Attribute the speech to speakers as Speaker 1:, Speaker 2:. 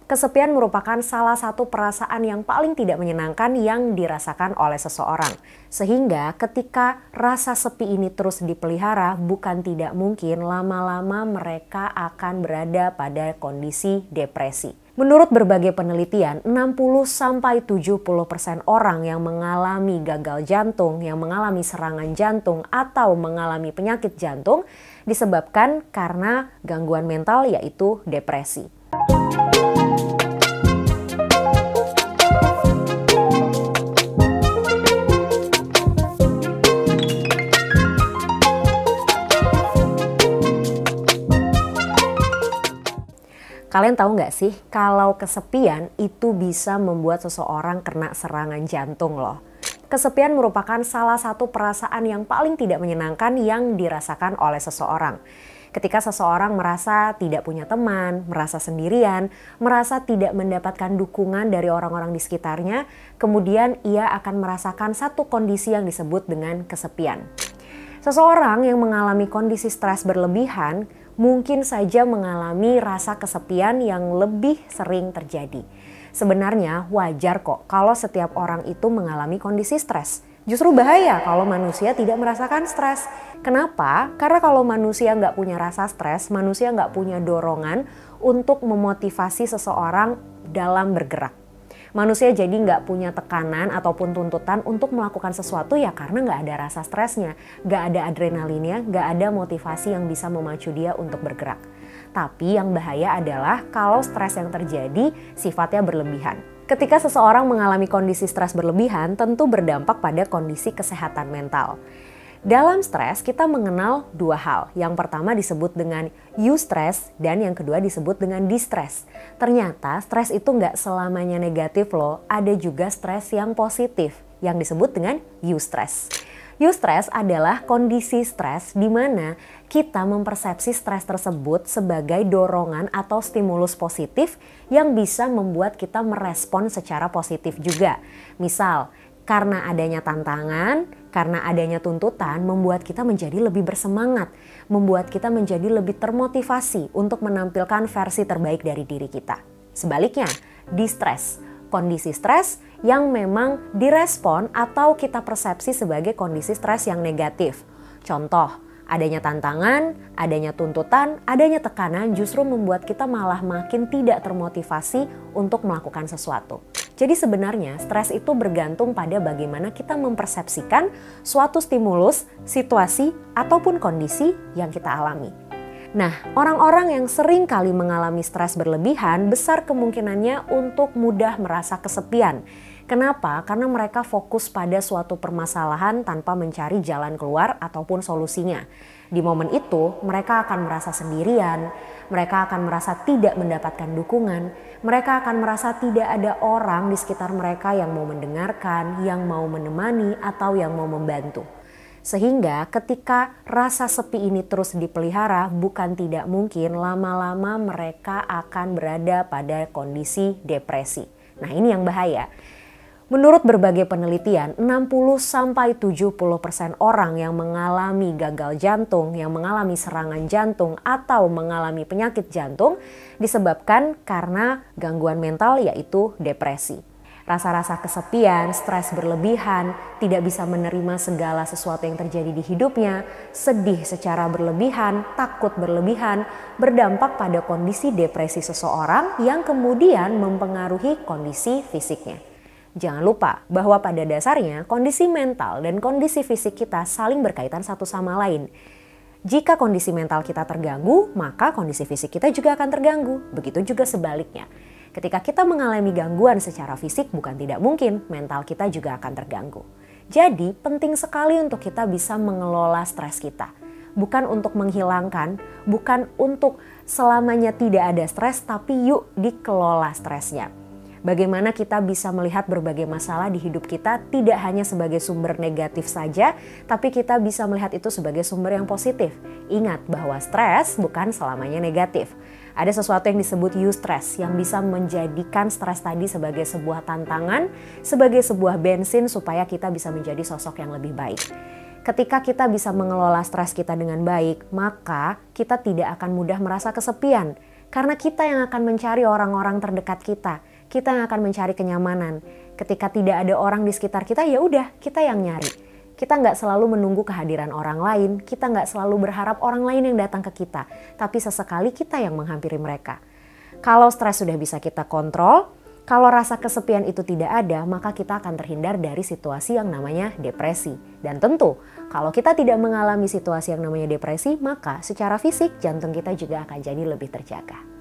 Speaker 1: Kesepian merupakan salah satu perasaan yang paling tidak menyenangkan yang dirasakan oleh seseorang. Sehingga ketika rasa sepi ini terus dipelihara, bukan tidak mungkin lama-lama mereka akan berada pada kondisi depresi. Menurut berbagai penelitian, 60-70% orang yang mengalami gagal jantung, yang mengalami serangan jantung, atau mengalami penyakit jantung disebabkan karena gangguan mental, yaitu depresi. Kalian tahu nggak sih kalau kesepian itu bisa membuat seseorang kena serangan jantung loh. Kesepian merupakan salah satu perasaan yang paling tidak menyenangkan yang dirasakan oleh seseorang. Ketika seseorang merasa tidak punya teman, merasa sendirian, merasa tidak mendapatkan dukungan dari orang-orang di sekitarnya, kemudian ia akan merasakan satu kondisi yang disebut dengan kesepian. Seseorang yang mengalami kondisi stres berlebihan mungkin saja mengalami rasa kesepian yang lebih sering terjadi. Sebenarnya wajar kok kalau setiap orang itu mengalami kondisi stres. Justru bahaya kalau manusia tidak merasakan stres. Kenapa? Karena kalau manusia nggak punya rasa stres, manusia nggak punya dorongan untuk memotivasi seseorang dalam bergerak. Manusia jadi nggak punya tekanan ataupun tuntutan untuk melakukan sesuatu ya karena nggak ada rasa stresnya, nggak ada adrenalinnya, nggak ada motivasi yang bisa memacu dia untuk bergerak. Tapi yang bahaya adalah kalau stres yang terjadi sifatnya berlebihan. Ketika seseorang mengalami kondisi stres berlebihan tentu berdampak pada kondisi kesehatan mental. Dalam stres kita mengenal dua hal. Yang pertama disebut dengan eustress dan yang kedua disebut dengan distress. Ternyata stres itu nggak selamanya negatif loh. Ada juga stres yang positif yang disebut dengan eustress. Eustress adalah kondisi stres di mana kita mempersepsi stres tersebut sebagai dorongan atau stimulus positif yang bisa membuat kita merespon secara positif juga. Misal, karena adanya tantangan, karena adanya tuntutan membuat kita menjadi lebih bersemangat, membuat kita menjadi lebih termotivasi untuk menampilkan versi terbaik dari diri kita. Sebaliknya, distress, kondisi stres yang memang direspon atau kita persepsi sebagai kondisi stres yang negatif. Contoh, adanya tantangan, adanya tuntutan, adanya tekanan justru membuat kita malah makin tidak termotivasi untuk melakukan sesuatu. Jadi sebenarnya stres itu bergantung pada bagaimana kita mempersepsikan suatu stimulus, situasi, ataupun kondisi yang kita alami. Nah, orang-orang yang sering kali mengalami stres berlebihan besar kemungkinannya untuk mudah merasa kesepian. Kenapa? Karena mereka fokus pada suatu permasalahan tanpa mencari jalan keluar ataupun solusinya. Di momen itu, mereka akan merasa sendirian, mereka akan merasa tidak mendapatkan dukungan, mereka akan merasa tidak ada orang di sekitar mereka yang mau mendengarkan, yang mau menemani, atau yang mau membantu. Sehingga ketika rasa sepi ini terus dipelihara, bukan tidak mungkin lama-lama mereka akan berada pada kondisi depresi. Nah, ini yang bahaya. Menurut berbagai penelitian, 60-70% orang yang mengalami gagal jantung, yang mengalami serangan jantung, atau mengalami penyakit jantung disebabkan karena gangguan mental, yaitu depresi. Rasa-rasa kesepian, stres berlebihan, tidak bisa menerima segala sesuatu yang terjadi di hidupnya, sedih secara berlebihan, takut berlebihan, berdampak pada kondisi depresi seseorang yang kemudian mempengaruhi kondisi fisiknya. Jangan lupa bahwa pada dasarnya kondisi mental dan kondisi fisik kita saling berkaitan satu sama lain. Jika kondisi mental kita terganggu, maka kondisi fisik kita juga akan terganggu. Begitu juga sebaliknya. Ketika kita mengalami gangguan secara fisik, bukan tidak mungkin mental kita juga akan terganggu. Jadi penting sekali untuk kita bisa mengelola stres kita. Bukan untuk menghilangkan, bukan untuk selamanya tidak ada stres, tapi yuk dikelola stresnya. Bagaimana kita bisa melihat berbagai masalah di hidup kita tidak hanya sebagai sumber negatif saja, tapi kita bisa melihat itu sebagai sumber yang positif. Ingat bahwa stres bukan selamanya negatif. Ada sesuatu yang disebut eustress yang bisa menjadikan stres tadi sebagai sebuah tantangan, sebagai sebuah bensin supaya kita bisa menjadi sosok yang lebih baik. Ketika kita bisa mengelola stres kita dengan baik, maka kita tidak akan mudah merasa kesepian. Karena kita yang akan mencari orang-orang terdekat kita. Kita yang akan mencari kenyamanan. Ketika tidak ada orang di sekitar kita, ya udah kita yang nyari. Kita nggak selalu menunggu kehadiran orang lain. Kita nggak selalu berharap orang lain yang datang ke kita. Tapi sesekali kita yang menghampiri mereka. Kalau stres sudah bisa kita kontrol, kalau rasa kesepian itu tidak ada, maka kita akan terhindar dari situasi yang namanya depresi. Dan tentu, kalau kita tidak mengalami situasi yang namanya depresi, maka secara fisik jantung kita juga akan jadi lebih terjaga.